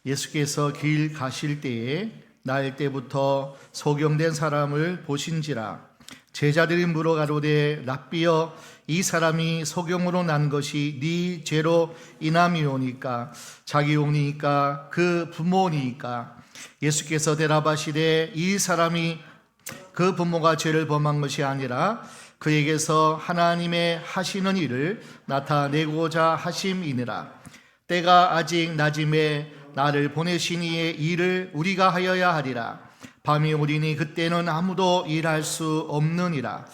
예수께서 길 가실 때에 나일 때부터 소경된 사람을 보신지라. 제자들이 물어가로되 랍비여, 이 사람이 소경으로 난 것이 네 죄로 인함이오니까? 자기 용이니까 그 부모니까? 예수께서 대답하시되 이 사람이 그 부모가 죄를 범한 것이 아니라 그에게서 하나님의 하시는 일을 나타내고자 하심이니라. 때가 아직 낮음에 나를 보내신 이의 일을 우리가 하여야 하리라. 밤이 오리니 그때는 아무도 일할 수 없느니라.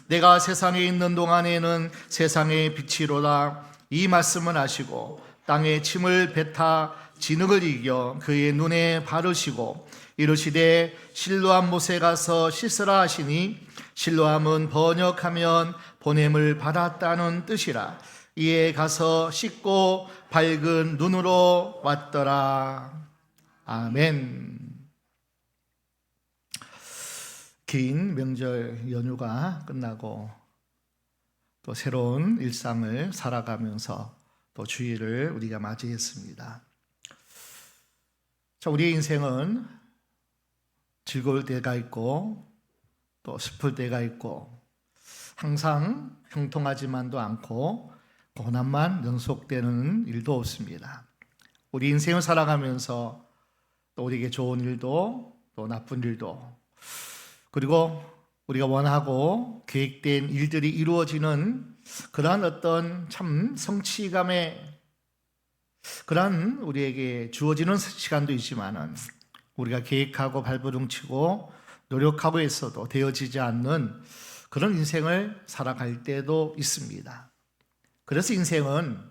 내가 세상에 있는 동안에는 세상의 빛이로다. 이 말씀을 하시고 땅에 침을 뱉아 진흙을 이겨 그의 눈에 바르시고 이르시되 실로암 못에 가서 씻으라 하시니, 실로암은 번역하면 보냄을 받았다는 뜻이라. 이에 가서 씻고 밝은 눈으로 왔더라. 아멘. 긴 명절 연휴가 끝나고 또 새로운 일상을 살아가면서 또 주일을 우리가 맞이했습니다. 자, 우리의 인생은 즐거울 때가 있고 또 슬플 때가 있고 항상 형통하지만도 않고 고난만 연속되는 일도 없습니다. 우리 인생을 살아가면서 또 우리에게 좋은 일도 또 나쁜 일도, 그리고 우리가 원하고 계획된 일들이 이루어지는 그러한 어떤 참 성취감의 그러한 우리에게 주어지는 시간도 있지만은 우리가 계획하고 발버둥치고 노력하고 있어도 되어지지 않는 그런 인생을 살아갈 때도 있습니다. 그래서 인생은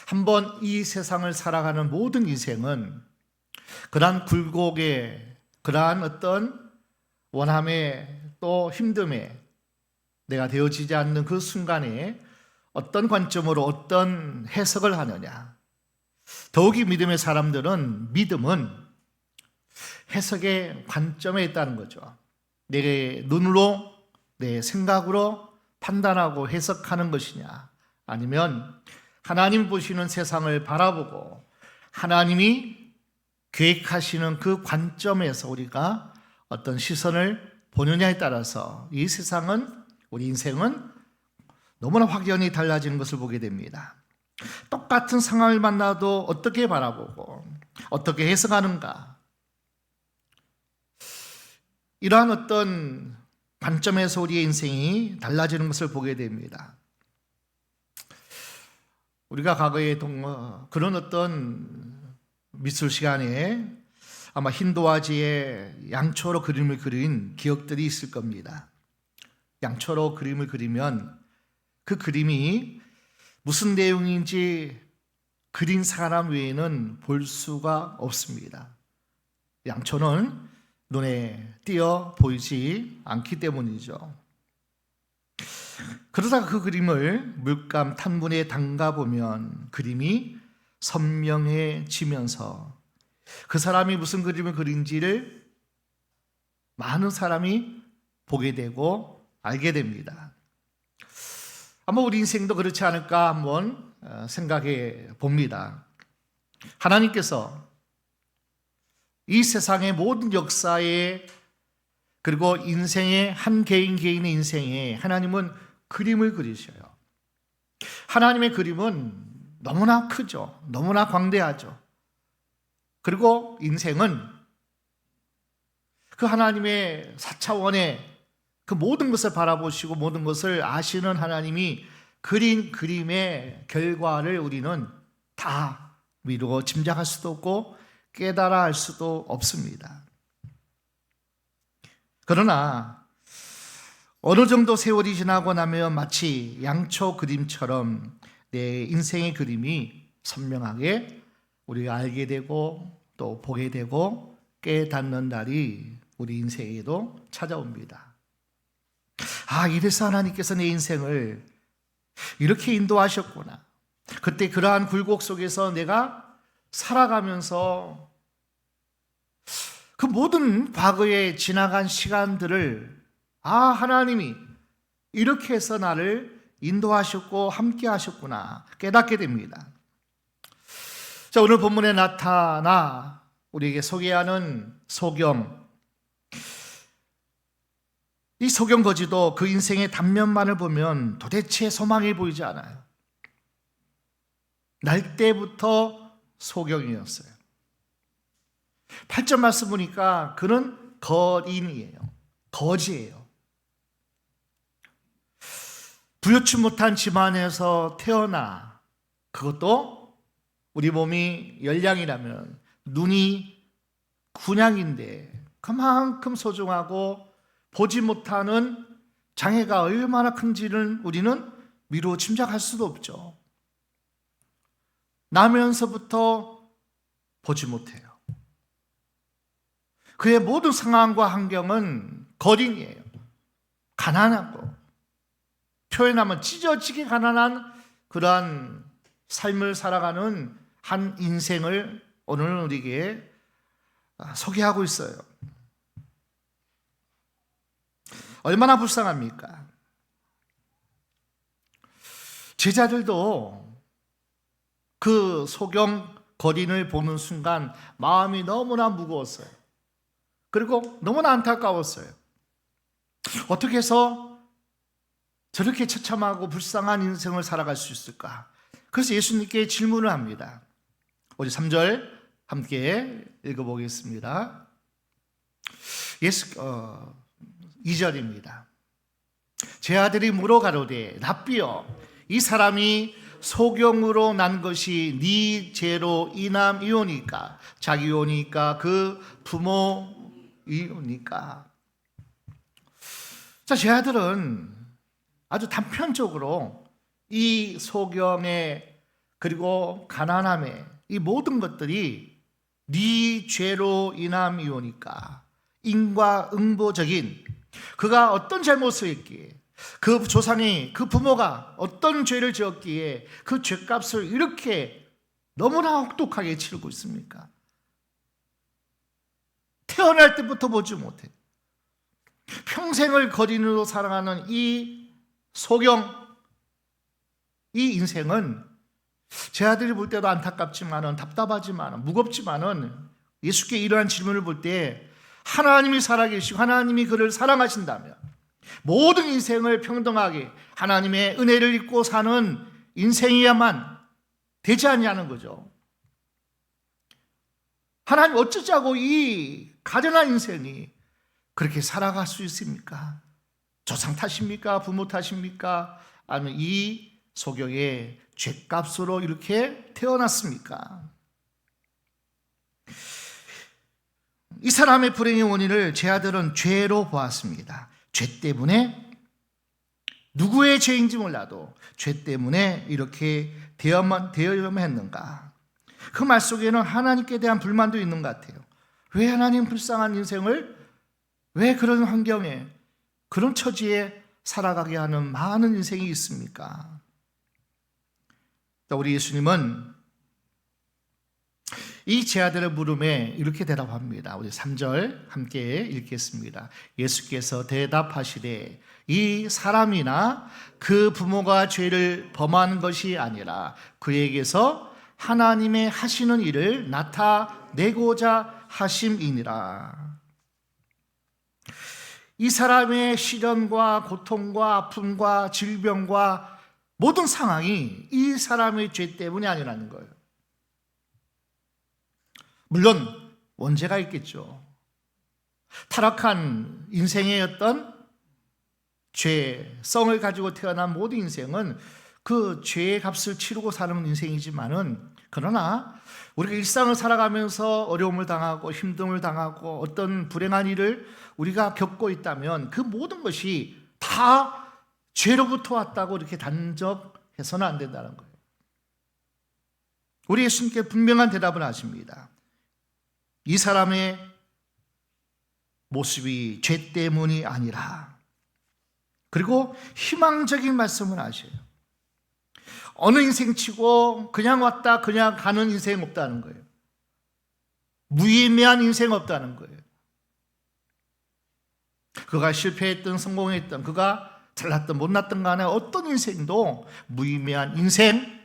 한번 이 세상을 살아가는 모든 인생은 그러한 굴곡에, 그러한 어떤 원함에 또 힘듦에 내가 되어지지 않는 그 순간에 어떤 관점으로 어떤 해석을 하느냐. 더욱이 믿음의 사람들은 믿음은 해석의 관점에 있다는 거죠. 내 눈으로, 내 생각으로 판단하고 해석하는 것이냐, 아니면 하나님 보시는 세상을 바라보고 하나님이 계획하시는 그 관점에서 우리가 어떤 시선을 보느냐에 따라서 이 세상은, 우리 인생은 너무나 확연히 달라지는 것을 보게 됩니다. 똑같은 상황을 만나도 어떻게 바라보고 어떻게 해석하는가, 이러한 어떤 관점에서 우리의 인생이 달라지는 것을 보게 됩니다. 우리가 과거에 그런 어떤 미술 시간에 아마 힌두화지에 양초로 그림을 그린 기억들이 있을 겁니다. 양초로 그림을 그리면 그 그림이 무슨 내용인지 그린 사람 외에는 볼 수가 없습니다. 양초는 눈에 띄어 보이지 않기 때문이죠. 그러다가 그 그림을 물감 탄물에 담가보면 그림이 선명해지면서 그 사람이 무슨 그림을 그린지를 많은 사람이 보게 되고 알게 됩니다. 아마 우리 인생도 그렇지 않을까 한번 생각해 봅니다. 하나님께서 이 세상의 모든 역사에, 그리고 인생의 한 개인 개인의 인생에 하나님은 그림을 그리셔요. 하나님의 그림은 너무나 크죠. 너무나 광대하죠. 그리고 인생은 그 하나님의 4차원의 그 모든 것을 바라보시고 모든 것을 아시는 하나님이 그린 그림의 결과를 우리는 다 미루어 짐작할 수도 없고 깨달아 알 수도 없습니다. 그러나 어느 정도 세월이 지나고 나면 마치 양초 그림처럼 내 인생의 그림이 선명하게 우리가 알게 되고 또 보게 되고 깨닫는 날이 우리 인생에도 찾아옵니다. 아, 이래서 하나님께서 내 인생을 이렇게 인도하셨구나. 그때 그러한 굴곡 속에서 내가 살아가면서 그 모든 과거에 지나간 시간들을 하나님이 이렇게 해서 나를 인도하셨고 함께 하셨구나 깨닫게 됩니다. 자, 오늘 본문에 나타나 우리에게 소개하는 소경, 이 소경 거지도 그 인생의 단면만을 보면 도대체 소망이 보이지 않아요. 날 때부터 소경이었어요. 8절 말씀 보니까 그는 거인이에요. 거지예요. 부유치 못한 집안에서 태어나, 그것도 우리 몸이 열량이라면 눈이 군양인데 그만큼 소중하고 보지 못하는 장애가 얼마나 큰지를 우리는 미루어 짐작할 수도 없죠. 나면서부터 보지 못해요. 그의 모든 상황과 환경은 거린이에요. 가난하고, 표현하면 찢어지게 가난한 그러한 삶을 살아가는 한 인생을 오늘 우리에게 소개하고 있어요. 얼마나 불쌍합니까? 제자들도 그 소경 거린을 보는 순간 마음이 너무나 무거웠어요. 그리고 너무나 안타까웠어요. 어떻게 해서 저렇게 처참하고 불쌍한 인생을 살아갈 수 있을까? 그래서 예수님께 질문을 합니다. 우리 3절 함께 읽어보겠습니다. 2절입니다. 제 아들이 물어 가로되 랍비여, 이 사람이 소경으로 난 것이 네 죄로 인함이오니까, 자기오니까 그 부모이오니까. 자, 제 아들은 아주 단편적으로 이 소경의 그리고 가난함의 이 모든 것들이 네 죄로 인함이오니까, 인과응보적인, 그가 어떤 잘못을 했기에, 그 조상이, 그 부모가 어떤 죄를 지었기에 그 죄값을 이렇게 너무나 혹독하게 치르고 있습니까? 태어날 때부터 보지 못해 평생을 거린으로 살아가는 이 소경, 이 인생은 제 아들이 볼 때도 안타깝지만은, 답답하지만은, 무겁지만은, 예수께 이러한 질문을 볼 때 하나님이 살아계시고 하나님이 그를 사랑하신다면 모든 인생을 평등하게 하나님의 은혜를 입고 사는 인생이야만 되지 않냐는 거죠. 하나님 어쩌자고 이 가련한 인생이 그렇게 살아갈 수 있습니까? 조상 탓입니까? 부모 탓입니까? 아니면 이 소경의 죄값으로 이렇게 태어났습니까? 이 사람의 불행의 원인을 제 아들은 죄로 보았습니다. 죄 때문에, 누구의 죄인지 몰라도 죄 때문에 이렇게 되어야만 했는가? 그 말 속에는 하나님께 대한 불만도 있는 것 같아요. 왜 하나님 불쌍한 인생을, 왜 그런 환경에, 그런 처지에 살아가게 하는 많은 인생이 있습니까? 우리 예수님은 이 제 아들의 물음에 이렇게 대답합니다. 우리 3절 함께 읽겠습니다. 예수께서 대답하시되 이 사람이나 그 부모가 죄를 범한 것이 아니라 그에게서 하나님의 하시는 일을 나타내고자 하심이니라. 이 사람의 시련과 고통과 아픔과 질병과 모든 상황이 이 사람의 죄 때문이 아니라는 거예요. 물론 원죄가 있겠죠. 타락한 인생의 어떤 죄성을 가지고 태어난 모든 인생은 그 죄의 값을 치르고 사는 인생이지만은, 그러나 우리가 일상을 살아가면서 어려움을 당하고 힘듦을 당하고 어떤 불행한 일을 우리가 겪고 있다면 그 모든 것이 다 죄로부터 왔다고 이렇게 단정해서는 안 된다는 거예요. 우리 예수님께 분명한 대답을 하십니다. 이 사람의 모습이 죄 때문이 아니라, 그리고 희망적인 말씀을 하셔요. 어느 인생치고 그냥 왔다 그냥 가는 인생 없다는 거예요. 무의미한 인생 없다는 거예요. 그가 실패했든 성공했든, 그가 잘났든 못났든 간에 어떤 인생도 무의미한 인생,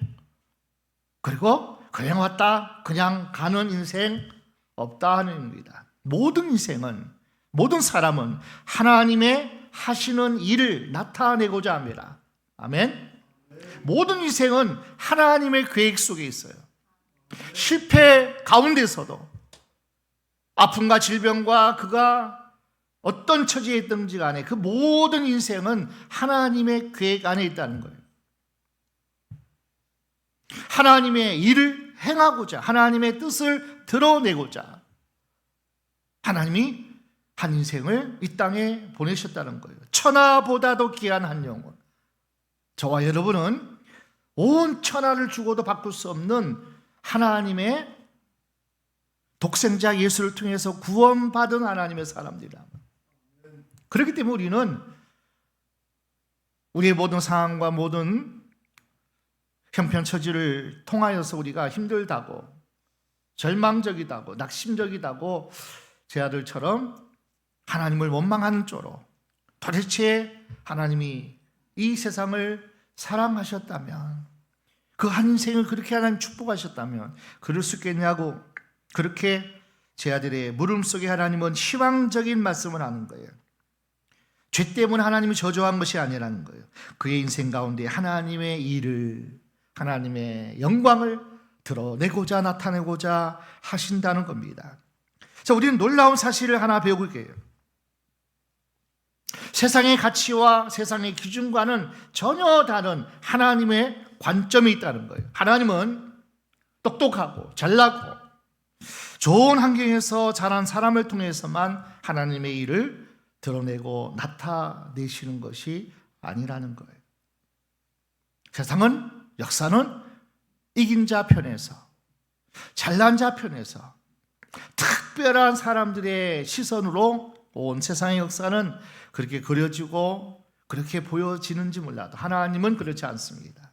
그리고 그냥 왔다 그냥 가는 인생 없다 하는 의미입니다. 모든 인생은, 모든 사람은 하나님의 하시는 일을 나타내고자 합니다. 아멘. 모든 인생은 하나님의 계획 속에 있어요. 실패 가운데서도 아픔과 질병과 그가 어떤 처지에 있든지 간에 그 모든 인생은 하나님의 계획 안에 있다는 거예요. 하나님의 일을 행하고자, 하나님의 뜻을 드러내고자 하나님이 한 인생을 이 땅에 보내셨다는 거예요. 천하보다도 귀한 한 영혼. 저와 여러분은 온 천하를 주고도 바꿀 수 없는 하나님의 독생자 예수를 통해서 구원받은 하나님의 사람들이다. 그렇기 때문에 우리는 우리의 모든 상황과 모든 형편처지를 통하여서 우리가 힘들다고, 절망적이다고, 낙심적이다고 제 아들처럼 하나님을 원망하는 쪽으로, 도대체 하나님이 이 세상을 사랑하셨다면, 그 한 인생을 그렇게 하나님 축복하셨다면 그럴 수 있겠냐고, 그렇게 제 아들의 물음 속에 하나님은 희망적인 말씀을 하는 거예요. 죄 때문에 하나님이 저주한 것이 아니라는 거예요. 그의 인생 가운데 하나님의 일을, 하나님의 영광을 드러내고자 나타내고자 하신다는 겁니다. 자, 우리는 놀라운 사실을 하나 배우게 해요. 세상의 가치와 세상의 기준과는 전혀 다른 하나님의 관점이 있다는 거예요. 하나님은 똑똑하고 잘나고 좋은 환경에서 자란 사람을 통해서만 하나님의 일을 드러내고 나타내시는 것이 아니라는 거예요. 세상은, 역사는 이긴 자 편에서, 잘난 자 편에서, 특별한 사람들의 시선으로 온 세상의 역사는 그렇게 그려지고 그렇게 보여지는지 몰라도 하나님은 그렇지 않습니다.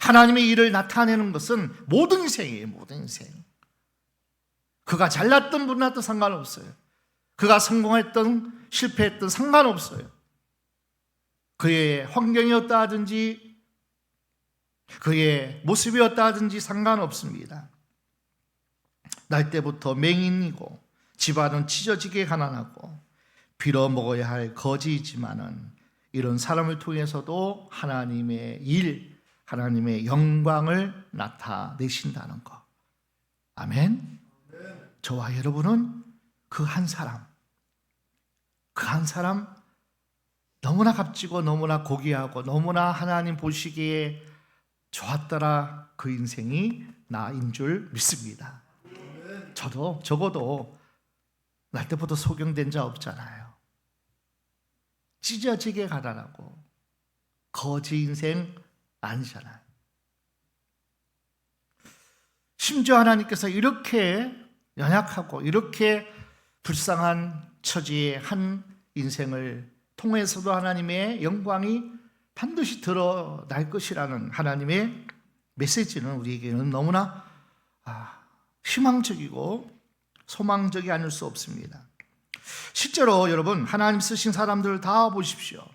하나님의 일을 나타내는 것은 모든 인생이에요. 모든 인생. 그가 잘났던 못났던 상관없어요. 그가 성공했던 실패했던 상관없어요. 그의 환경이었다 하든지 그의 모습이었다 하든지 상관없습니다. 날 때부터 맹인이고 집안은 찢어지게 가난하고 빌어먹어야 할 거지이지만은 이런 사람을 통해서도 하나님의 일, 하나님의 영광을 나타내신다는 것. 아멘. 저와 여러분은 그 한 사람, 그 한 사람 너무나 값지고 너무나 고귀하고 너무나 하나님 보시기에 좋았더라, 그 인생이 나인 줄 믿습니다. 저도 적어도 날 때부터 소경된 자 없잖아요. 찢어지게 가난하고 거지 인생 아니잖아요. 심지어 하나님께서 이렇게 연약하고 이렇게 불쌍한 처지의 한 인생을 통해서도 하나님의 영광이 반드시 드러날 것이라는 하나님의 메시지는 우리에게는 너무나 희망적이고 소망적이 아닐 수 없습니다. 실제로 여러분, 하나님 쓰신 사람들을 다 보십시오.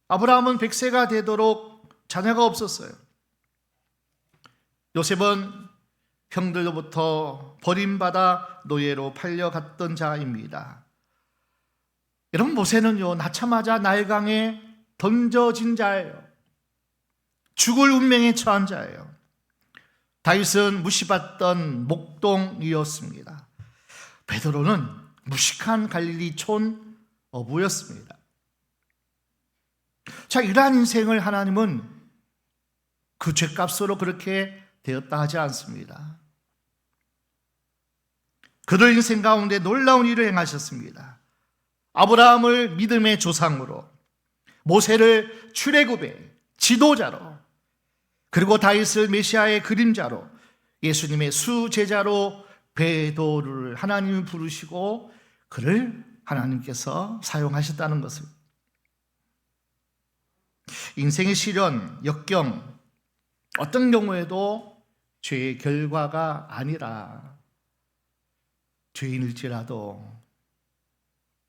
아브라함은 100세가 되도록 자녀가 없었어요. 요셉은 형들로부터 버림받아 노예로 팔려갔던 자입니다. 여러분, 모세는요, 낳자마자 나일강에 던져진 자예요. 죽을 운명에 처한 자예요. 다윗은 무시받던 목동이었습니다. 베드로는 무식한 갈릴리 촌 어부였습니다. 자, 이러한 인생을 하나님은 그 죄값으로 그렇게 되었다 하지 않습니다. 그들 인생 가운데 놀라운 일을 행하셨습니다. 아브라함을 믿음의 조상으로, 모세를 출애굽의 지도자로, 그리고 다윗을 메시아의 그림자로, 예수님의 수제자로 베드로를 하나님이 부르시고 그를 하나님께서 사용하셨다는 것을, 인생의 시련, 역경, 어떤 경우에도 죄의 결과가 아니라 죄인일지라도,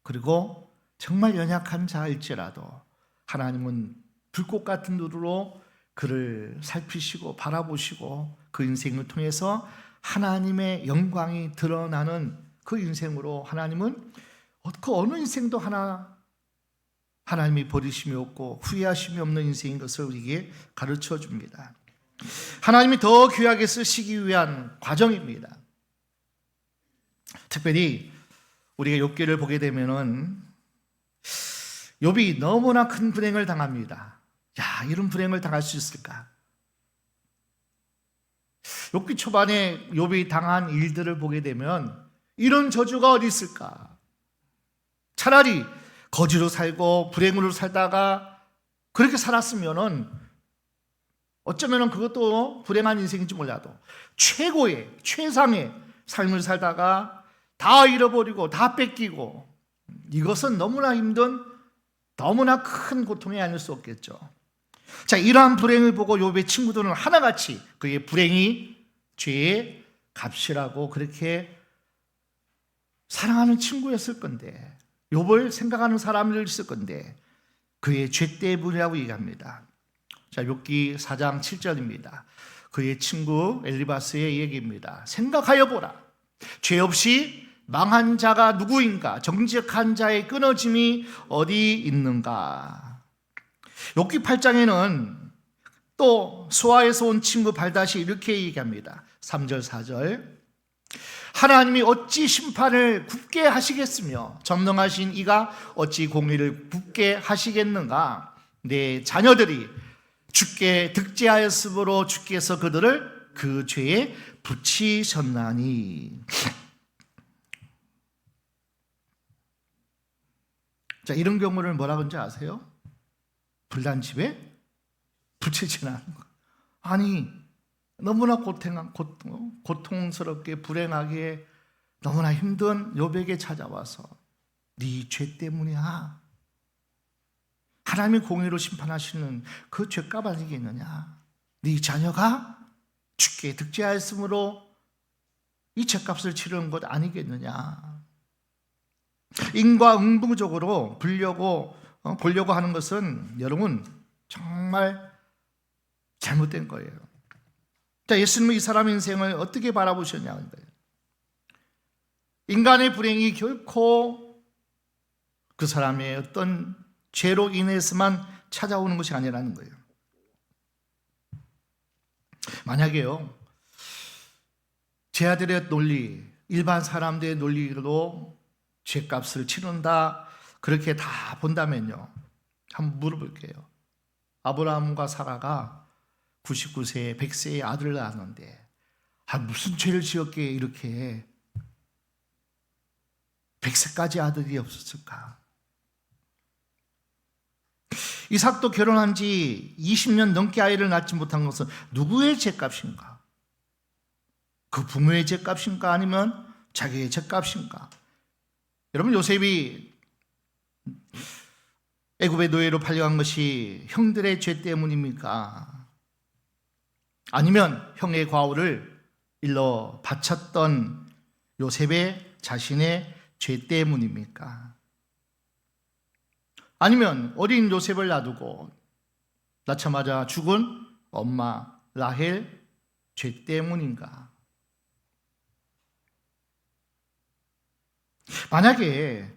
그리고 정말 연약한 자일지라도 하나님은 불꽃 같은 눈으로 그를 살피시고 바라보시고 그 인생을 통해서 하나님의 영광이 드러나는 그 인생으로 하나님은 그 어느 인생도 하나님이 버리심이 없고 후회하심이 없는 인생인 것을 우리에게 가르쳐 줍니다. 하나님이 더 귀하게 쓰시기 위한 과정입니다. 특별히 우리가 욥기를 보게 되면은 욥이 너무나 큰 불행을 당합니다. 야, 이런 불행을 당할 수 있을까? 욥기 초반에 욥이 당한 일들을 보게 되면 이런 저주가 어디 있을까? 차라리 거지로 살고 불행으로 살다가 그렇게 살았으면은 어쩌면은 그것도 불행한 인생인지 몰라도 최고의 최상의 삶을 살다가 다 잃어버리고 다 뺏기고 이것은 너무나 힘든 너무나 큰 고통이 아닐 수 없겠죠. 자, 이러한 불행을 보고 욥의 친구들은 하나같이 그의 불행이 죄의 값이라고 그렇게 사랑하는 친구였을 건데, 욥을 생각하는 사람이었을 건데 그의 죄 때문이라고 얘기합니다. 자, 욥기 4장 7절입니다. 그의 친구 엘리바스의 얘기입니다. 생각하여 보라. 죄 없이 망한 자가 누구인가? 정직한 자의 끊어짐이 어디 있는가? 욥기 8장에는 또 수아에서 온 친구 발닷이 이렇게 얘기합니다. 3절 4절. 하나님이 어찌 심판을 굽게 하시겠으며 전능하신 이가 어찌 공의를 굽게 하시겠는가? 내 자녀들이 주께 득죄하였으므로 주께서 그들을 그 죄에 붙이셨나니. 자, 이런 경우를 뭐라 그런지 아세요? 불난집에 붙이지는 않은 거. 아니, 너무나 고통스럽게 불행하게 너무나 힘든 욥에게 찾아와서 네 죄 때문이야. 하나님이 공의로 심판하시는 그 죄값 아니겠느냐? 네 자녀가 주께 득죄하였으므로 이 죄값을 치르는 것 아니겠느냐? 인과응보적으로 보려고 하는 것은 여러분 정말 잘못된 거예요. 자, 예수님은 이 사람의 인생을 어떻게 바라보셨냐는 거예요. 인간의 불행이 결코 그 사람의 어떤 죄로 인해서만 찾아오는 것이 아니라는 거예요. 만약에요, 제 아들의 논리, 일반 사람들의 논리로 죄값을 치른다, 그렇게 다 본다면요, 한번 물어볼게요. 아브라함과 사라가 99세에 100세의 아들을 낳았는데 무슨 죄를 지었기에 이렇게 100세까지 아들이 없었을까? 이삭도 결혼한 지 20년 넘게 아이를 낳지 못한 것은 누구의 죄값인가? 그 부모의 죄값인가? 아니면 자기의 죄값인가? 여러분, 요셉이 애굽의 노예로 팔려간 것이 형들의 죄 때문입니까? 아니면 형의 과오를 일러 바쳤던 요셉의 자신의 죄 때문입니까? 아니면 어린 요셉을 놔두고 낳자마자 죽은 엄마 라헬 죄 때문인가? 만약에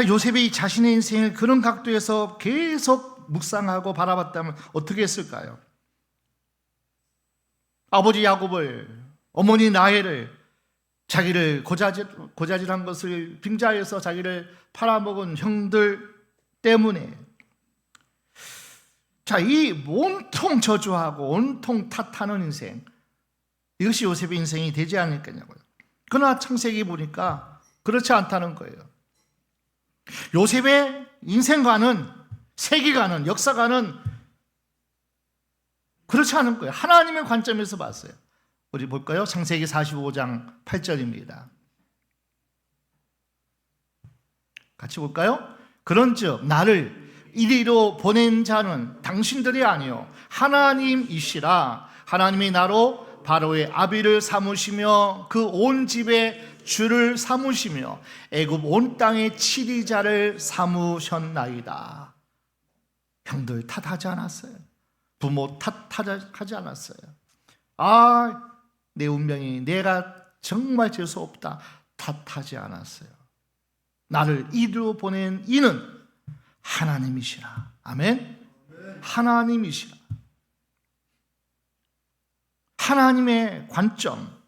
요셉이 자신의 인생을 그런 각도에서 계속 묵상하고 바라봤다면 어떻게 했을까요? 아버지 야곱을, 어머니 라헬을, 자기를 고자질한 것을 빙자해서 자기를 팔아먹은 형들 때문에 이 온통 저주하고 온통 탓하는 인생, 이것이 요셉의 인생이 되지 않을까냐고요. 그러나 창세기 보니까 그렇지 않다는 거예요. 요셉의 인생과는, 세계관은, 역사관은 그렇지 않은 거예요. 하나님의 관점에서 봤어요. 우리 볼까요? 창세기 45장 8절입니다. 같이 볼까요? 그런즉 나를 이리로 보낸 자는 당신들이 아니요 하나님이시라. 하나님이 나로 바로의 아비를 삼으시며 그 온 집의 주를 삼으시며 애굽 온 땅의 치리자를 삼으셨나이다. 형들 탓하지 않았어요. 부모 탓하지 않았어요. 내 운명이 내가 정말 재수 없다 탓하지 않았어요. 나를 이리로 보낸 이는 하나님이시라. 아멘. 하나님이시라. 하나님의 관점,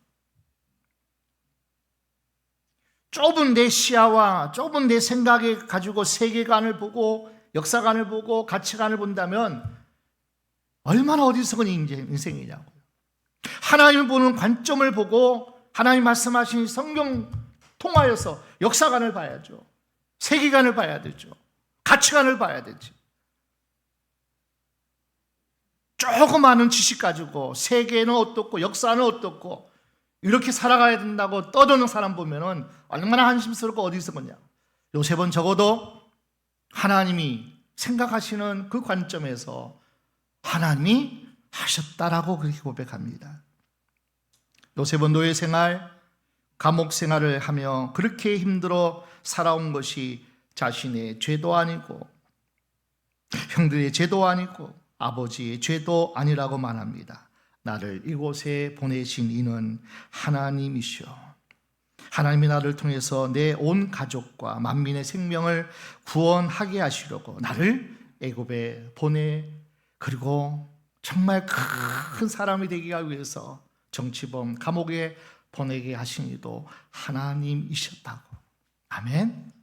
좁은 내 시야와 좁은 내 생각에 가지고 세계관을 보고 역사관을 보고 가치관을 본다면 얼마나 어리석은 인생이냐고요. 하나님을 보는 관점을 보고 하나님 말씀하신 성경 통하여서 역사관을 봐야죠. 세계관을 봐야 되죠. 가치관을 봐야 되죠. 조그마한 지식 가지고 세계는 어떻고 역사는 어떻고 이렇게 살아가야 된다고 떠드는 사람 보면은 얼마나 한심스럽고 어리석었냐. 요셉은 적어도 하나님이 생각하시는 그 관점에서 하나님이 하셨다라고 그렇게 고백합니다. 요셉은 노예 생활, 감옥 생활을 하며 그렇게 힘들어 살아온 것이 자신의 죄도 아니고 형들의 죄도 아니고 아버지의 죄도 아니라고 말합니다. 나를 이곳에 보내신 이는 하나님이시오. 하나님이 나를 통해서 내 온 가족과 만민의 생명을 구원하게 하시려고 나를 애굽에 보내, 그리고 정말 큰 사람이 되기 위해서 정치범 감옥에 보내게 하신 이도 하나님이셨다고. 아멘.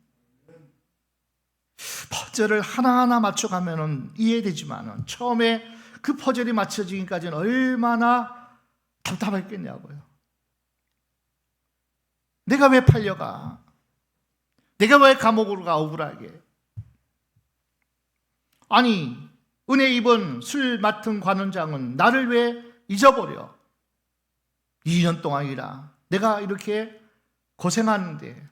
퍼즐을 하나하나 맞춰가면 이해되지만 처음에 그 퍼즐이 맞춰지기까지는 얼마나 답답했겠냐고요. 내가 왜 팔려가? 내가 왜 감옥으로 가? 억울하게. 아니, 은혜 입은 술 맡은 관원장은 나를 왜 잊어버려? 2년 동안이라 내가 이렇게 고생하는데.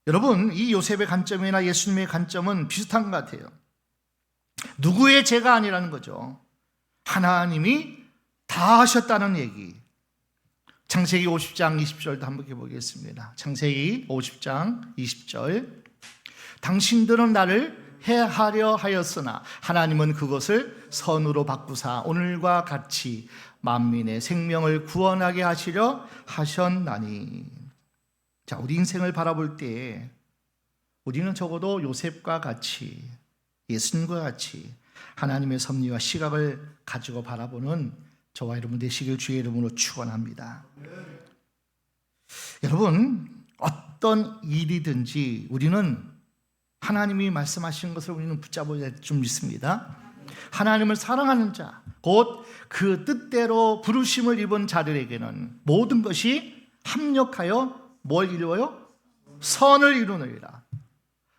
여러분, 이 요셉의 관점이나 예수님의 관점은 비슷한 것 같아요. 누구의 죄가 아니라는 거죠. 하나님이 다 하셨다는 얘기. 창세기 50장 20절도 한번 해보겠습니다. 창세기 50장 20절. 당신들은 나를 해하려 하였으나 하나님은 그것을 선으로 바꾸사 오늘과 같이 만민의 생명을 구원하게 하시려 하셨나니. 자, 우리 인생을 바라볼 때 우리는 적어도 요셉과 같이, 예수님과 같이 하나님의 섭리와 시각을 가지고 바라보는 저와 여러분 되시길 주의 이름으로 축원합니다. 여러분, 어떤 일이든지 우리는 하나님이 말씀하신 것을 우리는 붙잡아야 될 줄 믿습니다. 하나님을 사랑하는 자, 곧 그 뜻대로 부르심을 입은 자들에게는 모든 것이 합력하여 뭘 이루어요? 선을 이루느니라.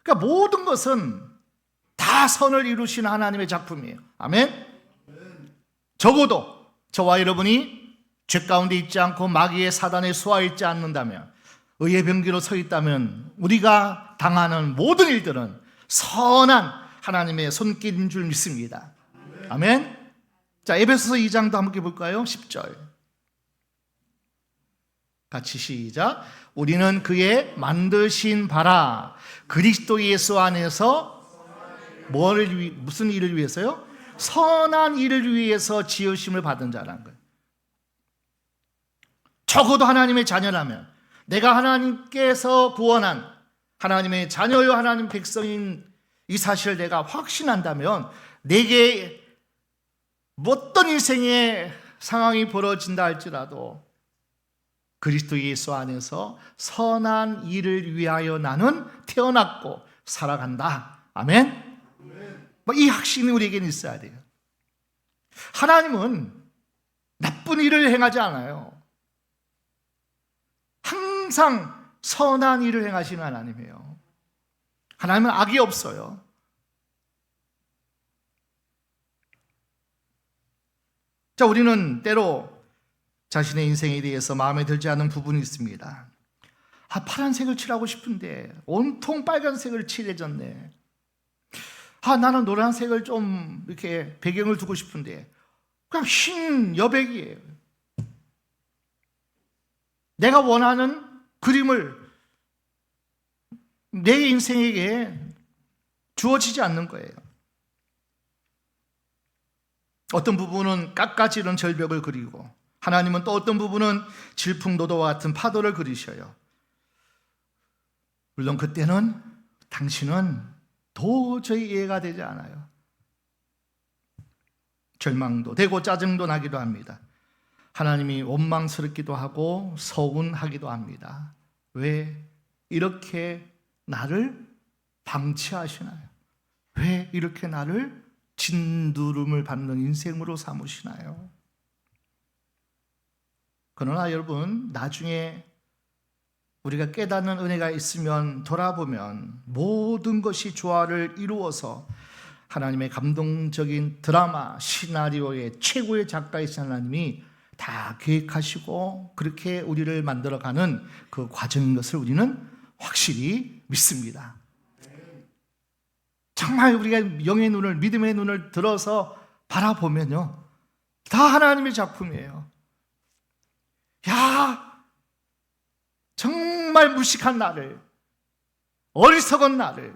그러니까 모든 것은 다 선을 이루시는 하나님의 작품이에요. 아멘. 적어도 저와 여러분이 죄 가운데 있지 않고 마귀의 사단의 수하에 있지 않는다면, 의의 병기로 서 있다면 우리가 당하는 모든 일들은 선한 하나님의 손길인 줄 믿습니다. 아멘. 자, 에베소서 2장도 한번 볼까요? 10절 같이 시작. 우리는 그의 만드신 바라 그리스도 예수 안에서 무슨 일을 위해서요? 선한 일을 위해서 지으심을 받은 자라는 거예요. 적어도 하나님의 자녀라면, 내가 하나님께서 구원한 하나님의 자녀요 하나님 백성인 이 사실을 내가 확신한다면 내게 어떤 인생의 상황이 벌어진다 할지라도 그리스도 예수 안에서 선한 일을 위하여 나는 태어났고 살아간다. 아멘. 이 확신이 우리에게는 있어야 돼요. 하나님은 나쁜 일을 행하지 않아요. 항상 선한 일을 행하시는 하나님이에요. 하나님은 악이 없어요. 자, 우리는 때로 자신의 인생에 대해서 마음에 들지 않는 부분이 있습니다. 파란색을 칠하고 싶은데 온통 빨간색을 칠해졌네. 나는 노란색을 좀 이렇게 배경을 두고 싶은데 그냥 흰 여백이에요. 내가 원하는 그림을 내 인생에게 주어지지 않는 거예요. 어떤 부분은 깎아지른 절벽을 그리고 하나님은 또 어떤 부분은 질풍노도와 같은 파도를 그리셔요. 물론 그때는 당신은 도저히 이해가 되지 않아요. 절망도 되고 짜증도 나기도 합니다. 하나님이 원망스럽기도 하고 서운하기도 합니다. 왜 이렇게 나를 방치하시나요? 왜 이렇게 나를 진두름을 받는 인생으로 삼으시나요? 그러나 여러분, 나중에 우리가 깨닫는 은혜가 있으면 돌아보면 모든 것이 조화를 이루어서 하나님의 감동적인 드라마, 시나리오의 최고의 작가이신 하나님이 다 계획하시고 그렇게 우리를 만들어가는 그 과정인 것을 우리는 확실히 믿습니다. 정말 우리가 영의 눈을, 믿음의 눈을 들어서 바라보면요, 다 하나님의 작품이에요. 야, 정말 무식한 나를, 어리석은 나를,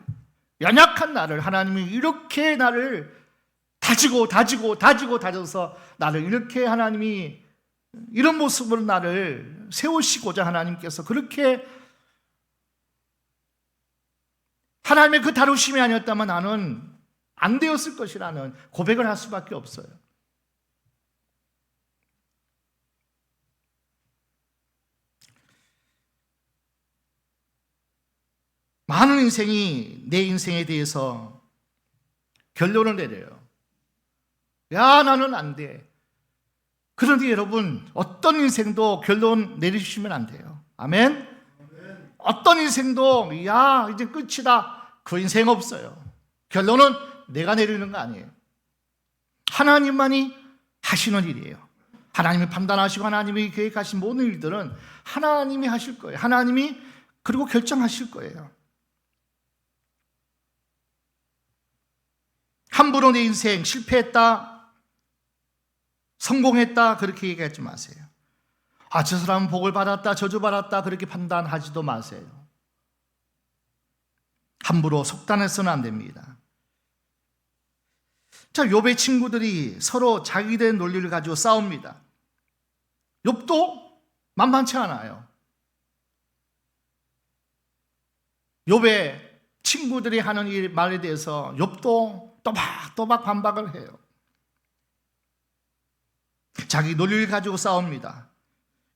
연약한 나를 하나님이 이렇게 나를 다져서 나를 이렇게 하나님이 이런 모습으로 나를 세우시고자 하나님께서 그렇게 하나님의 그 다루심이 아니었다면 나는 안 되었을 것이라는 고백을 할 수밖에 없어요. 많은 인생이 내 인생에 대해서 결론을 내려요. 야, 나는 안 돼. 그런데 여러분, 어떤 인생도 결론 내리시면 안 돼요. 아멘? 어떤 인생도 야, 이제 끝이다. 그 인생 없어요. 결론은 내가 내리는 거 아니에요. 하나님만이 하시는 일이에요. 하나님이 판단하시고 하나님이 계획하신 모든 일들은 하나님이 하실 거예요. 하나님이 그리고 결정하실 거예요. 함부로 내 인생 실패했다, 성공했다 그렇게 얘기하지 마세요. 아, 저 사람은 복을 받았다, 저주받았다 그렇게 판단하지도 마세요. 함부로 속단해서는 안 됩니다. 자, 욥의 친구들이 서로 자기들의 논리를 가지고 싸웁니다. 욥도 만만치 않아요. 욥의 친구들이 하는 이 말에 대해서 욥도 또박또박 반박을 해요. 자기 논리를 가지고 싸웁니다.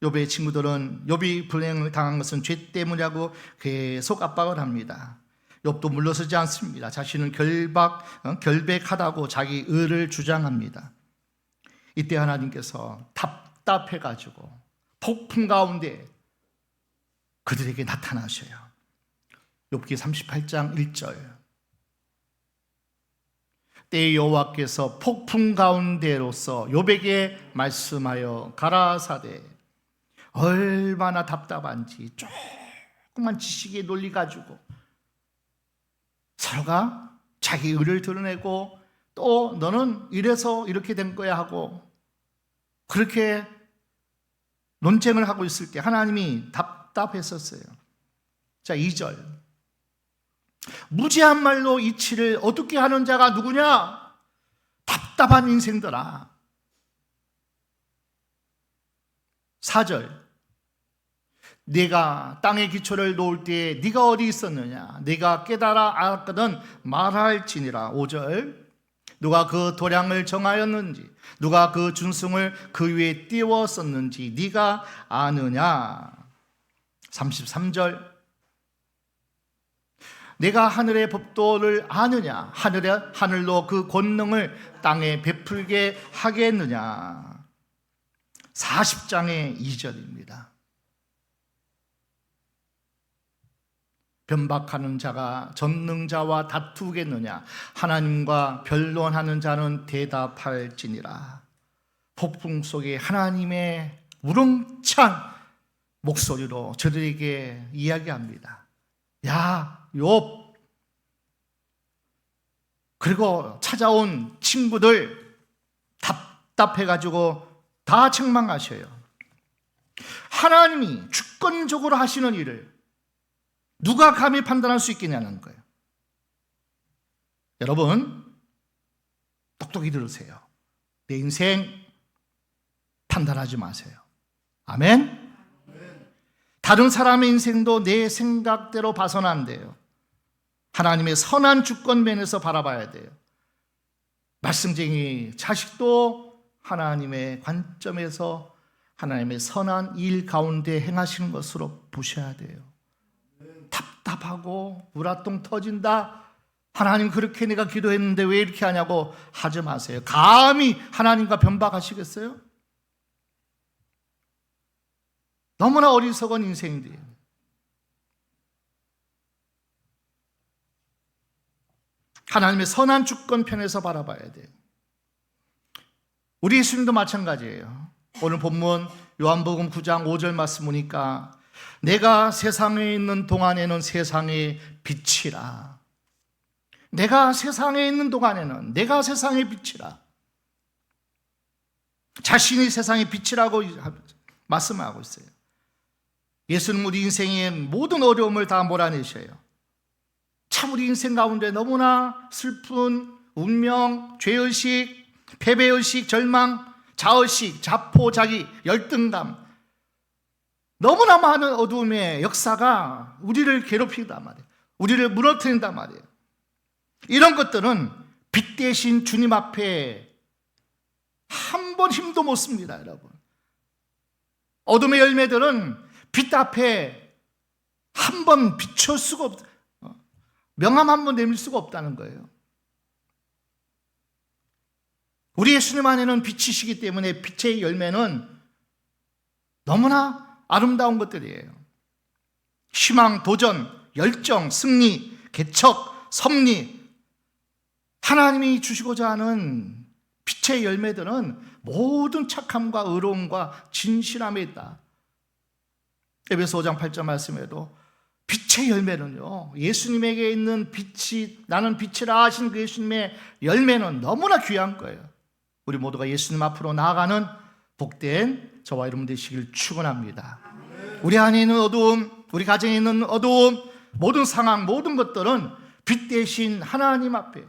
욥의 친구들은 욥이 불행을 당한 것은 죄 때문이라고 계속 압박을 합니다. 욥도 물러서지 않습니다. 자신은 결백하다고 자기 의를 주장합니다. 이때 하나님께서 답답해가지고 폭풍 가운데 그들에게 나타나셔요. 욥기 38장 1절. 때에 여호와께서 폭풍 가운데로서 욥에게 말씀하여 가라사대, 얼마나 답답한지 조그만 지식의 논리 가지고 서로가 자기 의를 드러내고 또 너는 이래서 이렇게 된 거야 하고 그렇게 논쟁을 하고 있을 때 하나님이 답답했었어요. 자, 2절. 무지한 말로 이치를 어둡게 하는 자가 누구냐? 답답한 인생들아. 4절. 네가 땅의 기초를 놓을 때에 네가 어디 있었느냐? 네가 깨달아 알았거든 말할지니라. 5절. 누가 그 도량을 정하였는지, 누가 그 준승을 그 위에 띄웠었는지 네가 아느냐? 33절. 내가 하늘의 법도를 아느냐? 하늘로 그 권능을 땅에 베풀게 하겠느냐? 40장의 2절입니다. 변박하는 자가 전능자와 다투겠느냐? 하나님과 변론하는 자는 대답할지니라. 폭풍 속에 하나님의 우렁찬 목소리로 저들에게 이야기합니다. 야, 욥. 그리고 찾아온 친구들 답답해가지고 다 책망하셔요. 하나님이 주권적으로 하시는 일을 누가 감히 판단할 수 있겠냐는 거예요. 여러분, 똑똑히 들으세요. 내 인생 판단하지 마세요. 아멘? 다른 사람의 인생도 내 생각대로 봐서는 안 돼요. 하나님의 선한 주권면에서 바라봐야 돼요. 말씀쟁이 자식도 하나님의 관점에서 하나님의 선한 일 가운데 행하시는 것으로 보셔야 돼요. 답답하고 우라통 터진다, 하나님 그렇게 내가 기도했는데 왜 이렇게 하냐고 하지 마세요. 감히 하나님과 변박하시겠어요? 너무나 어리석은 인생들이에요. 하나님의 선한 주권편에서 바라봐야 돼요. 우리 예수님도 마찬가지예요. 오늘 본문 요한복음 9장 5절 말씀 보니까 내가 세상에 있는 동안에는 세상의 빛이라. 내가 세상에 있는 동안에는 내가 세상의 빛이라. 자신이 세상의 빛이라고 말씀하고 있어요. 예수는 우리 인생의 모든 어려움을 다 몰아내셔요. 참 우리 인생 가운데 너무나 슬픈 운명, 죄의식, 패배의식, 절망, 자의식, 자포, 자기, 열등감, 너무나 많은 어두움의 역사가 우리를 괴롭히단 말이에요. 우리를 무너뜨린단 말이에요. 이런 것들은 빛 대신 주님 앞에 한 번 힘도 못 씁니다, 여러분. 어둠의 열매들은 빛 앞에 한 번 비출 수가 없다. 명함 한 번 내밀 수가 없다는 거예요. 우리 예수님 안에는 빛이시기 때문에 빛의 열매는 너무나 아름다운 것들이에요. 희망, 도전, 열정, 승리, 개척, 섭리, 하나님이 주시고자 하는 빛의 열매들은 모든 착함과 의로움과 진실함에 있다. 에베소 5장 8절 말씀에도 빛의 열매는요, 예수님에게 있는 빛이, 나는 빛이라 하신 그 예수님의 열매는 너무나 귀한 거예요. 우리 모두가 예수님 앞으로 나아가는 복된 저와 여러분 되시길 축원합니다. 우리 안에 있는 어두움, 우리 가정에 있는 어두움, 모든 상황, 모든 것들은 빛 대신 하나님 앞에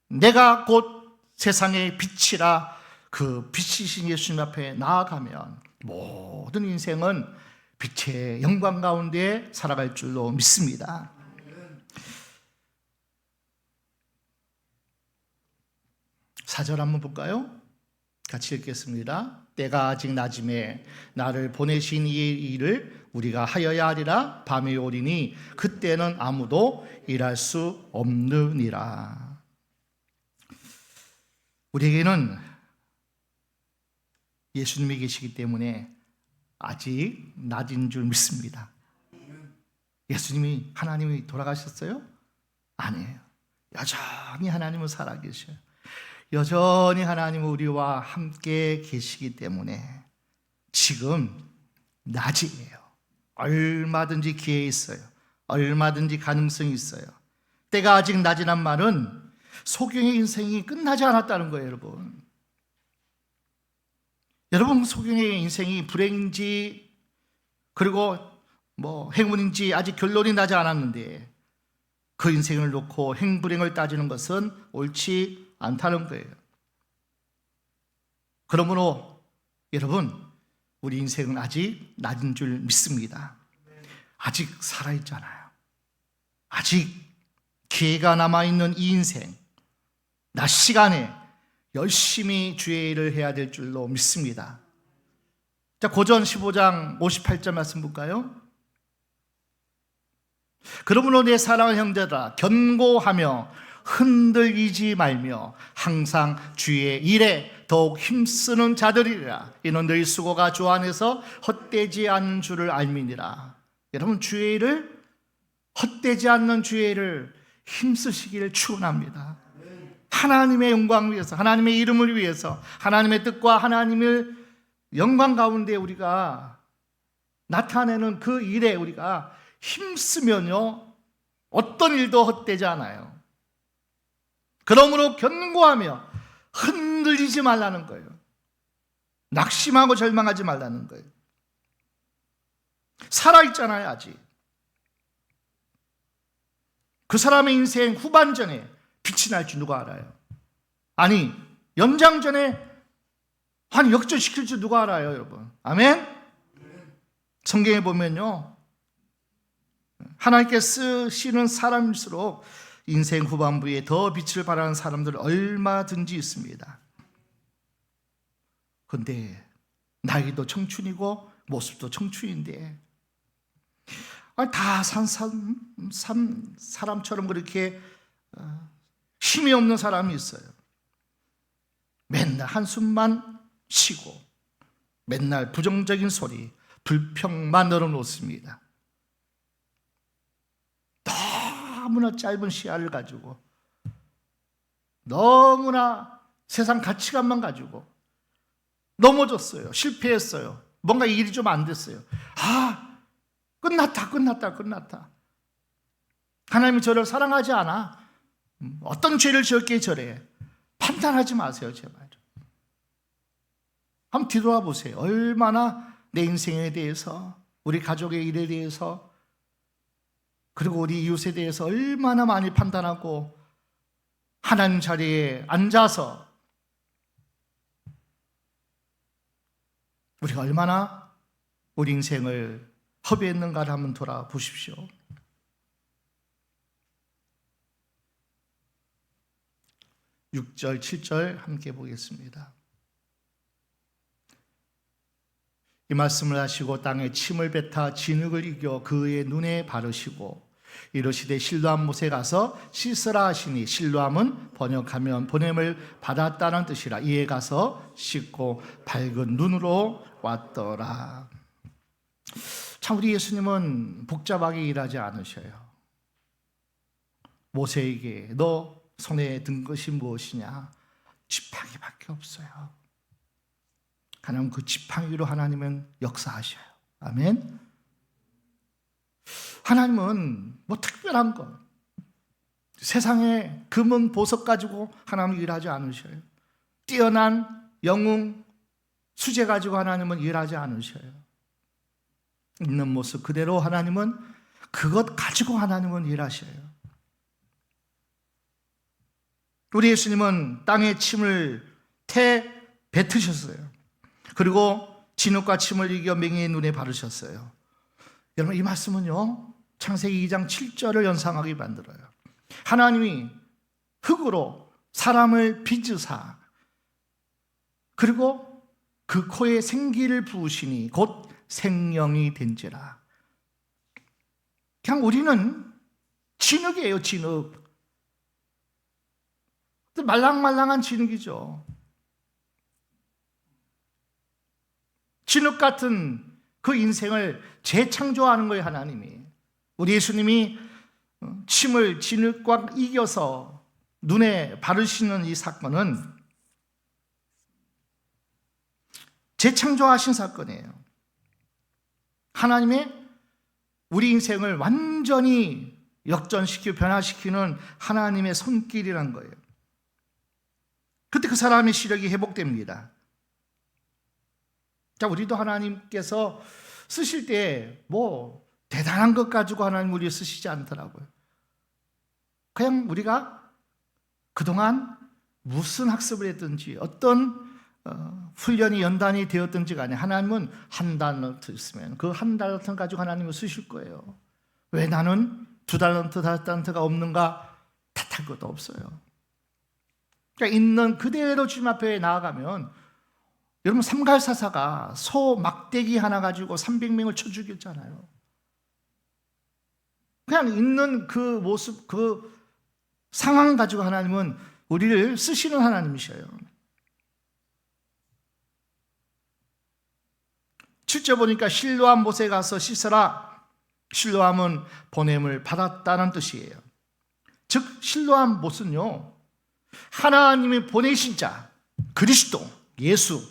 내가 곧 세상의 빛이라 그 빛이신 예수님 앞에 나아가면 모든 인생은 빛의 영광 가운데 살아갈 줄로 믿습니다. 4절 한번 볼까요? 같이 읽겠습니다. 때가 아직 낮음에 나를 보내신 이 일을 우리가 하여야 하리라. 밤이 오리니 그때는 아무도 일할 수 없느니라. 우리에게는 예수님이 계시기 때문에 아직 낮은 줄 믿습니다. 예수님이, 하나님이 돌아가셨어요? 아니에요. 여전히 하나님은 살아계셔요. 여전히 하나님은 우리와 함께 계시기 때문에 지금 낮이에요. 얼마든지 기회 있어요. 얼마든지 가능성이 있어요. 때가 아직 낮이란 말은 소경의 인생이 끝나지 않았다는 거예요, 여러분. 여러분, 소경의 인생이 불행인지 그리고 행운인지 아직 결론이 나지 않았는데 그 인생을 놓고 행불행을 따지는 것은 옳지 않다는 거예요. 그러므로 여러분, 우리 인생은 아직 낮은 줄 믿습니다. 아직 살아있잖아요. 아직 기회가 남아있는 이 인생, 낮 시간에 열심히 주의 일을 해야 될 줄로 믿습니다. 자, 고전 15장 58절 말씀 볼까요? 그러므로 내 사랑하는 형제들아, 견고하며 흔들리지 말며 항상 주의 일에 더욱 힘쓰는 자들이라. 이는 너희 수고가 주 안에서 헛되지 않는 줄을 알미니라. 여러분, 주의 일을, 헛되지 않는 주의 일을 힘쓰시기를 축원합니다. 하나님의 영광을 위해서, 하나님의 이름을 위해서, 하나님의 뜻과 하나님을 영광 가운데 우리가 나타내는 그 일에 우리가 힘쓰면요, 어떤 일도 헛되지 않아요. 그러므로 견고하며 흔들리지 말라는 거예요. 낙심하고 절망하지 말라는 거예요. 살아있잖아요, 아직. 그 사람의 인생 후반전에 빛이 날지 누가 알아요? 아니, 연장전에 역전시킬지 누가 알아요, 여러분? 아멘? 성경에 보면요, 하나님께 쓰시는 사람일수록 인생 후반부에 더 빛을 발하는 사람들 얼마든지 있습니다. 그런데 나이도 청춘이고 모습도 청춘인데 다 사람처럼 그렇게 힘이 없는 사람이 있어요. 맨날 한숨만 쉬고 맨날 부정적인 소리, 불평만 늘어놓습니다. 너무나 짧은 시야를 가지고 너무나 세상 가치관만 가지고 넘어졌어요. 실패했어요. 뭔가 일이 좀 안 됐어요. 끝났다. 하나님이 저를 사랑하지 않아. 어떤 죄를 지었기에 저래. 판단하지 마세요, 제발. 한번 뒤돌아 보세요. 얼마나 내 인생에 대해서, 우리 가족의 일에 대해서, 그리고 우리 이웃에 대해서 얼마나 많이 판단하고 하나님 자리에 앉아서 우리가 얼마나 우리 인생을 허비했는가를 한번 돌아보십시오. 6절, 7절 함께 보겠습니다. 이 말씀을 하시고 땅에 침을 뱉어 진흙을 이겨 그의 눈에 바르시고 이르시되 실로암 못에 가서 씻으라 하시니, 실로암은 번역하면 보냄을 받았다는 뜻이라. 이에 가서 씻고 밝은 눈으로 왔더라. 참, 우리 예수님은 복잡하게 일하지 않으셔요. 모세에게 너 손에 든 것이 무엇이냐? 지팡이밖에 없어요. 하나님 그 지팡이로 하나님은 역사하셔요. 아멘. 하나님은 뭐 특별한 것, 세상에 금은 보석 가지고 하나님은 일하지 않으셔요. 뛰어난 영웅 수제 가지고 하나님은 일하지 않으셔요. 있는 모습 그대로 하나님은 그것 가지고 하나님은 일하셔요. 우리 예수님은 땅에 침을 뱉으셨어요. 그리고 진흙과 침을 이겨 맹인의 눈에 바르셨어요. 여러분, 이 말씀은요, 창세기 2장 7절을 연상하게 만들어요. 하나님이 흙으로 사람을 빚으사 그리고 그 코에 생기를 부으시니 곧 생명이 된지라. 그냥 우리는 진흙이에요, 진흙. 말랑말랑한 진흙이죠. 진흙 같은 그 인생을 재창조하는 거예요, 하나님이. 우리 예수님이 침을 진흙과 이겨서 눈에 바르시는 이 사건은 재창조하신 사건이에요. 하나님의 우리 인생을 완전히 역전시키고 변화시키는 하나님의 손길이란 거예요. 그때 그 사람의 시력이 회복됩니다. 자, 우리도 하나님께서 쓰실 때 뭐 대단한 것 가지고 하나님 우리 쓰시지 않더라고요. 그냥 우리가 그동안 무슨 학습을 했든지 어떤 훈련이 연단이 되었든지 간에 하나님은 한 달란트 있으면 그 한 달란트 가지고 하나님을 쓰실 거예요. 왜 나는 2달란트, 5달란트가 없는가 탓할 것도 없어요. 그러니까 있는 그대로 주님 앞에 나아가면, 여러분, 삼갈사사가 소 막대기 하나 가지고 300명을 쳐 죽였잖아요. 그냥 있는 그 모습, 그 상황 가지고 하나님은 우리를 쓰시는 하나님이셔요. 7절 보니까 실로암 못에 가서 씻으라. 실로암은 보냄을 받았다는 뜻이에요. 즉 실로암 못은요, 하나님이 보내신 자, 그리스도, 예수,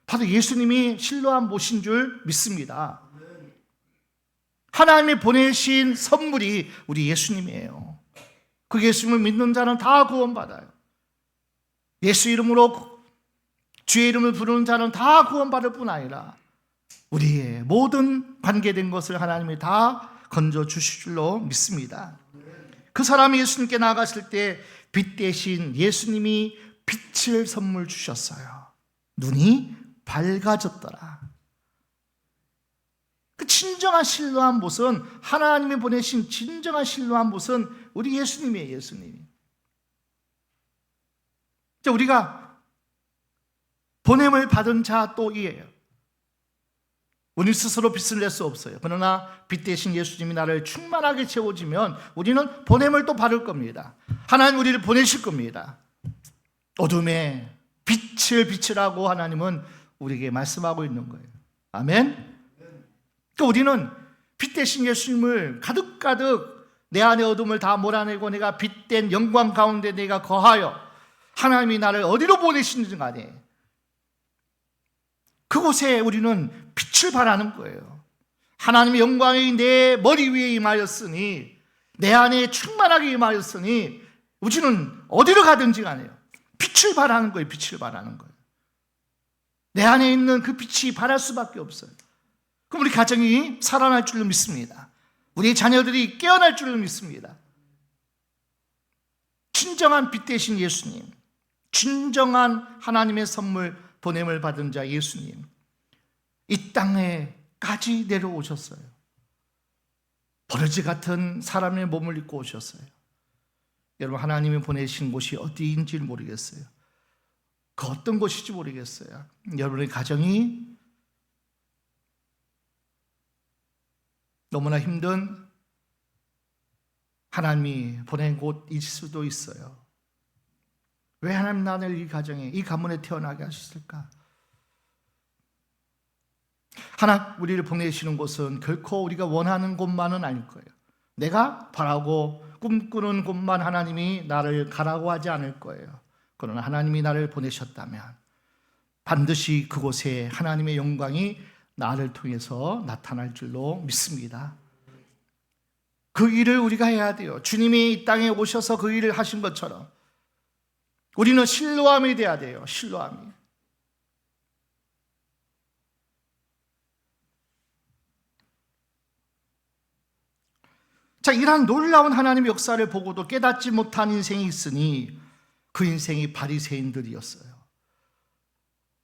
바로 예수님이 실로암 못인 줄 믿습니다. 하나님이 보내신 선물이 우리 예수님이에요. 그 예수님을 믿는 자는 다 구원받아요. 예수 이름으로 주의 이름을 부르는 자는 다 구원받을 뿐 아니라 우리의 모든 관계된 것을 하나님이 다 건져주실 줄로 믿습니다. 그 사람이 예수님께 나아갔을 때 빛 대신 예수님이 빛을 선물 주셨어요. 눈이 밝아졌더라. 그 진정한 신뢰한 곳은, 하나님이 보내신 진정한 신뢰한 곳은 우리 예수님이에요. 예수님이. 우리가 보냄을 받은 자 또이에요. 우리 스스로 빛을 낼 수 없어요. 그러나 빛 대신 예수님이 나를 충만하게 채워지면 우리는 보냄을 또 받을 겁니다. 하나님 우리를 보내실 겁니다. 어둠에 빛을 비추라고 하나님은 우리에게 말씀하고 있는 거예요. 아멘. 또 우리는 빛 대신 예수님을 가득가득 내 안의 어둠을 다 몰아내고 내가 빛된 영광 가운데 내가 거하여 하나님이 나를 어디로 보내시는지 간에 그곳에 우리는 빛을 발하는 거예요. 하나님의 영광이 내 머리 위에 임하였으니, 내 안에 충만하게 임하였으니 우리는 어디로 가든지 간에요 빛을 발하는 거예요. 빛을 발하는 거예요. 내 안에 있는 그 빛이 발할 수밖에 없어요. 그럼 우리 가정이 살아날 줄로 믿습니다. 우리 자녀들이 깨어날 줄로 믿습니다. 진정한 빛 대신 예수님, 진정한 하나님의 선물 보냄을 받은 자 예수님, 이 땅에까지 내려오셨어요. 버러지 같은 사람의 몸을 입고 오셨어요. 여러분, 하나님이 보내신 곳이 어디인지 모르겠어요. 그 어떤 곳인지 모르겠어요. 여러분의 가정이 너무나 힘든 하나님이 보낸 곳일 수도 있어요. 왜 하나님 나를 이 가정에, 이 가문에 태어나게 하셨을까? 하나님 우리를 보내시는 곳은 결코 우리가 원하는 곳만은 아닐 거예요. 내가 바라고 꿈꾸는 곳만 하나님이 나를 가라고 하지 않을 거예요. 그러나 하나님이 나를 보내셨다면 반드시 그곳에 하나님의 영광이 나를 통해서 나타날 줄로 믿습니다. 그 일을 우리가 해야 돼요. 주님이 이 땅에 오셔서 그 일을 하신 것처럼 우리는 신뢰함이 돼야 돼요. 신뢰함이. 자, 이러한 놀라운 하나님의 역사를 보고도 깨닫지 못한 인생이 있으니 그 인생이 바리새인들이었어요.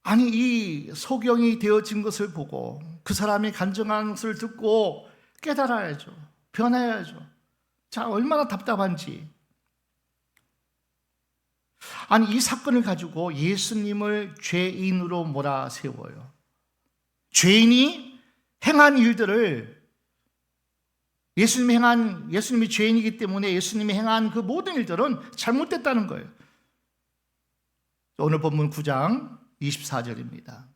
아니, 이 소경이 되어진 것을 보고 그 사람이 간증한 것을 듣고 깨달아야죠. 변해야죠. 자, 얼마나 답답한지. 아니, 이 사건을 가지고 예수님을 죄인으로 몰아세워요. 죄인이 행한 일들을 예수님이 죄인이기 때문에 예수님이 행한 그 모든 일들은 잘못됐다는 거예요. 오늘 본문 9장 24절입니다.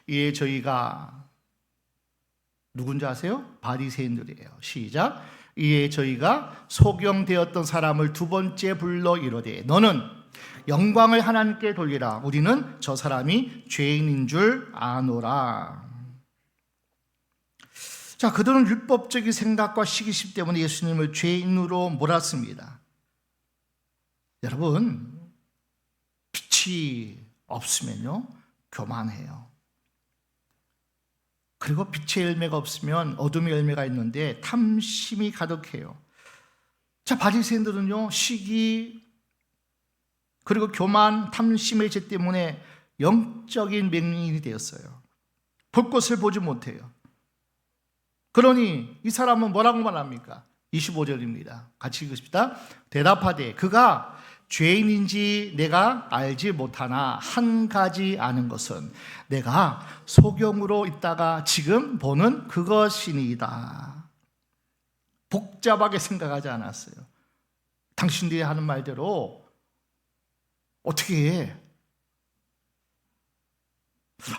이에 저희가 누군지 아세요? 바리새인들이에요. 시작. 이에 저희가 소경되었던 사람을 두 번째 불러 이르되 너는 영광을 하나님께 돌리라. 우리는 저 사람이 죄인인 줄 아노라. 자, 그들은 율법적인 생각과 시기심 때문에 예수님을 죄인으로 몰았습니다. 여러분, 빛이 없으면요 교만해요. 그리고 빛의 열매가 없으면 어둠의 열매가 있는데 탐심이 가득해요. 자, 바리새인들은요 시기 그리고 교만, 탐심의 죄 때문에 영적인 맹인이 되었어요. 볼 것을 보지 못해요. 그러니 이 사람은 뭐라고 말합니까? 25절입니다. 같이 읽읍시다. 대답하되 그가 죄인인지 내가 알지 못하나 한 가지 아는 것은 내가 소경으로 있다가 지금 보는 그것이니이다. 복잡하게 생각하지 않았어요. 당신들이 하는 말대로 어떻게 해?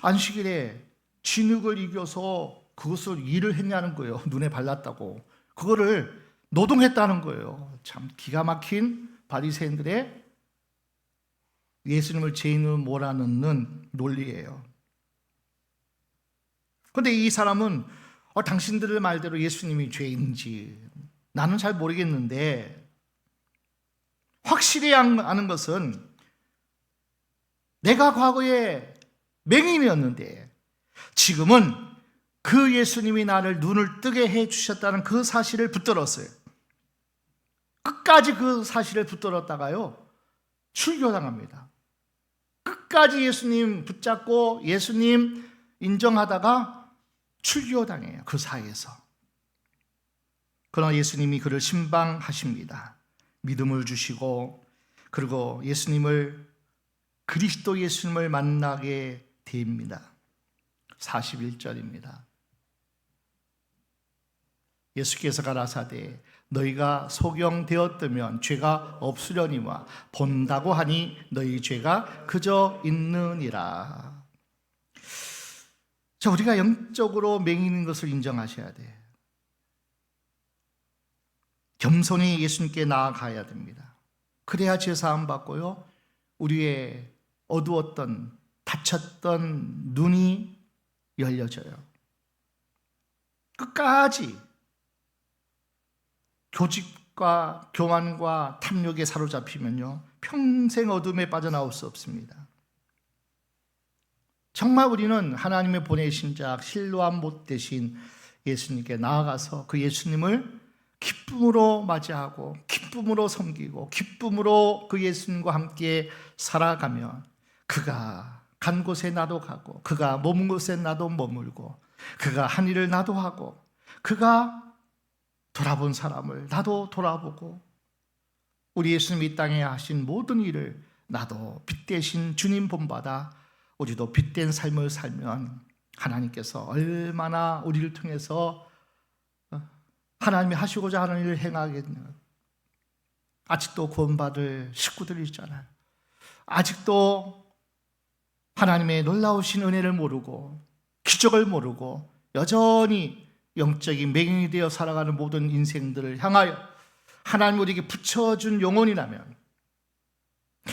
안식일에 진흙을 이겨서 그것을 일을 했냐는 거예요. 눈에 발랐다고. 그거를 노동했다는 거예요. 참 기가 막힌 바리새인들의 예수님을 죄인으로 몰아넣는 논리예요. 그런데 이 사람은 당신들의 말대로 예수님이 죄인인지 나는 잘 모르겠는데 확실히 아는 것은 내가 과거에 맹인이었는데 지금은 그 예수님이 나를 눈을 뜨게 해주셨다는 그 사실을 붙들었어요. 끝까지 그 사실을 붙들었다가요 출교당합니다. 끝까지 예수님 붙잡고 예수님 인정하다가 출교당해요. 그 사이에서. 그러나 예수님이 그를 신방하십니다. 믿음을 주시고 그리고 그리스도 예수님을 만나게 됩니다. 41절입니다. 예수께서 가라사대 너희가 소경되었다면 죄가 없으려니와 본다고 하니 너희 죄가 그저 있느니라. 자, 우리가 영적으로 맹인인 것을 인정하셔야 돼. 겸손히 예수님께 나아가야 됩니다. 그래야 죄사함 받고요, 우리의 어두웠던 닫혔던 눈이 열려져요. 끝까지 교직과 교만과 탐욕에 사로잡히면요 평생 어둠에 빠져나올 수 없습니다. 정말 우리는 하나님의 보내신 자 실로암 못 되신 예수님께 나아가서 그 예수님을 기쁨으로 맞이하고 기쁨으로 섬기고 기쁨으로 그 예수님과 함께 살아가면 그가 간 곳에 나도 가고 그가 머문 곳에 나도 머물고 그가 한 일을 나도 하고 그가 돌아본 사람을 나도 돌아보고 우리 예수님 이 땅에 하신 모든 일을 나도 빛대신 주님 본받아 우리도 빛된 삶을 살면 하나님께서 얼마나 우리를 통해서 하나님이 하시고자 하는 일을 행하겠냐. 아직도 구원받을 식구들이 있잖아요. 아직도 하나님의 놀라우신 은혜를 모르고 기적을 모르고 여전히 영적인 맹인이 되어 살아가는 모든 인생들을 향하여 하나님 우리에게 붙여준 영혼이라면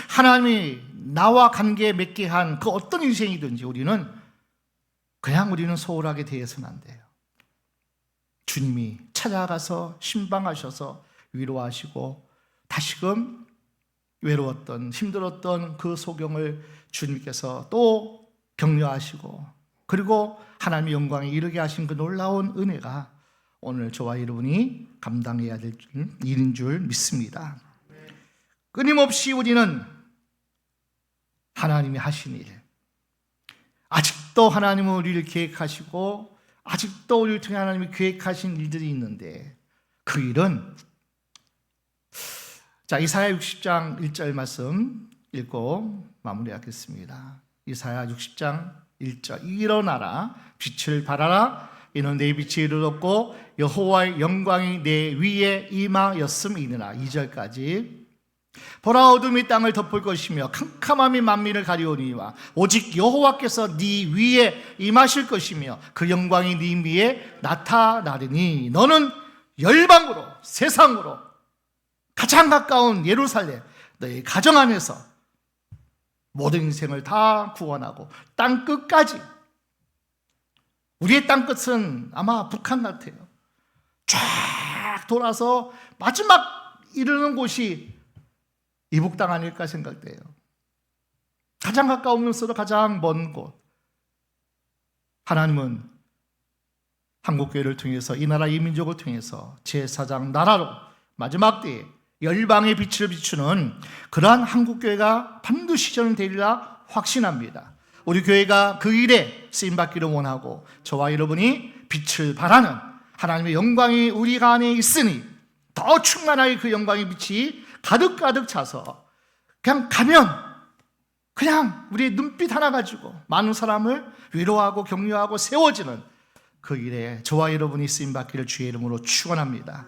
하나님이 나와 관계 맺게 한 그 어떤 인생이든지 우리는 소홀하게 대해서는 안 돼요. 주님이 찾아가서 신방하셔서 위로하시고 다시금 외로웠던 힘들었던 그 소경을 주님께서 또 격려하시고 그리고 하나님의 영광에 이르게 하신 그 놀라운 은혜가 오늘 저와 여러분이 감당해야 될 일인 줄 믿습니다. 끊임없이 우리는 하나님이 하신 일, 아직도 하나님은 우리를 계획하시고 아직도 우리를 통해 하나님이 계획하신 일들이 있는데 그 일은 이사야 60장 1절 말씀 읽고 마무리하겠습니다. 이사야 60장 1절 일어나라 빛을 발하라 이는 내 빛이 이르렀고 여호와의 영광이 내 위에 임하였음이니라. 2절까지 보라 어둠이 땅을 덮을 것이며 캄캄함이 만민을 가리우니와 오직 여호와께서 네 위에 임하실 것이며 그 영광이 네 위에 나타나리니 너는 열방으로 세상으로 가장 가까운 예루살렘 너희 가정 안에서 모든 인생을 다 구원하고 땅끝까지 우리의 땅끝은 아마 북한 같아요. 쫙 돌아서 마지막 이르는 곳이 이북 땅 아닐까 생각돼요. 가장 가까우면서도 가장 먼 곳. 하나님은 한국교회를 통해서 이 나라 이 민족을 통해서 제4장 나라로 마지막 때에 열방의 빛을 비추는 그러한 한국교회가 반드시 되리라 확신합니다. 우리 교회가 그 일에 쓰임받기를 원하고 저와 여러분이 빛을 발하는 하나님의 영광이 우리가 안에 있으니 더 충만하게 그 영광의 빛이 가득가득 차서 그냥 가면 그냥 우리의 눈빛 하나 가지고 많은 사람을 위로하고 격려하고 세워지는 그 일에 저와 여러분이 쓰임받기를 주의 이름으로 축원합니다.